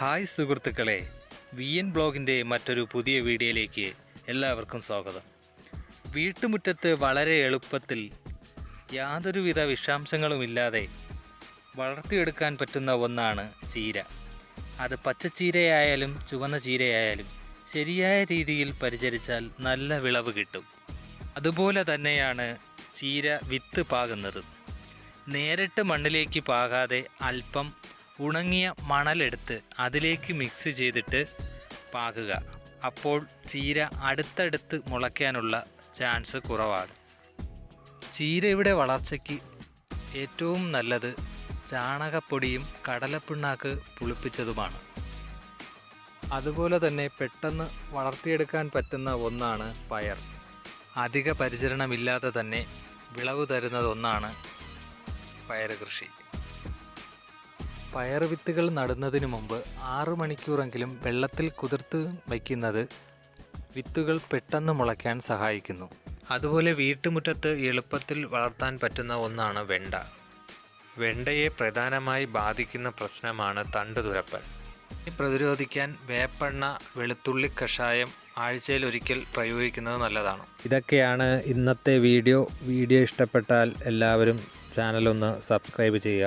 Hi സുഹൃത്തുക്കളെ, VN ബ്ലോഗിൻ്റെ മറ്റൊരു പുതിയ വീഡിയോയിലേക്ക് എല്ലാവർക്കും സ്വാഗതം. വീട്ടുമുറ്റത്ത് വളരെ എളുപ്പത്തിൽ യാതൊരുവിധ വിഷാംശങ്ങളുമില്ലാതെ വളർത്തിയെടുക്കാൻ പറ്റുന്ന ഒന്നാണ് ചീര. അത് പച്ചച്ചീരയായാലും ചുവന്ന ചീരയായാലും ശരിയായ രീതിയിൽ പരിചരിച്ചാൽ നല്ല വിളവ് കിട്ടും. അതുപോലെ തന്നെയാണ് ചീര വിത്ത് പാകുന്നത്. നേരിട്ട് മണ്ണിലേക്ക് പാകാതെ അല്പം ഉണങ്ങിയ മണലെടുത്ത് അതിലേക്ക് മിക്സ് ചെയ്തിട്ട് പാകുക. അപ്പോൾ ചീര അടുത്തടുത്ത് മുളയ്ക്കാനുള്ള ചാൻസ് കുറവാണ്. ചീരയുടെ വളർച്ചയ്ക്ക് ഏറ്റവും നല്ലത് ചാണകപ്പൊടിയും കടലപ്പിണ്ണാക്ക് പുളിപ്പിച്ചതുമാണ്. അതുപോലെ തന്നെ പെട്ടെന്ന് വളർത്തിയെടുക്കാൻ പറ്റുന്ന ഒന്നാണ് പയർ. അധിക പരിചരണമില്ലാതെ തന്നെ വിളവ് തരുന്നത് ഒന്നാണ് പയർ കൃഷി. പയർ വിത്തുകൾ നടുന്നതിന് മുമ്പ് 6 മണിക്കൂറെങ്കിലും വെള്ളത്തിൽ കുതിർത്ത് വയ്ക്കുന്നത് വിത്തുകൾ പെട്ടെന്ന് മുളയ്ക്കാൻ സഹായിക്കുന്നു. അതുപോലെ വീട്ടുമുറ്റത്ത് എളുപ്പത്തിൽ വളർത്താൻ പറ്റുന്ന ഒന്നാണ് വെണ്ട. വെണ്ടയെ പ്രധാനമായി ബാധിക്കുന്ന പ്രശ്നമാണ് തണ്ടുതുരപ്പൻ. പ്രതിരോധിക്കാൻ വേപ്പെണ്ണ, വെളുത്തുള്ളി കഷായം ആഴ്ചയിലൊരിക്കൽ പ്രയോഗിക്കുന്നത് നല്ലതാണ്. ഇതൊക്കെയാണ് ഇന്നത്തെ വീഡിയോ. ഇഷ്ടപ്പെട്ടാൽ എല്ലാവരും ചാനലൊന്ന് സബ്സ്ക്രൈബ് ചെയ്യുക.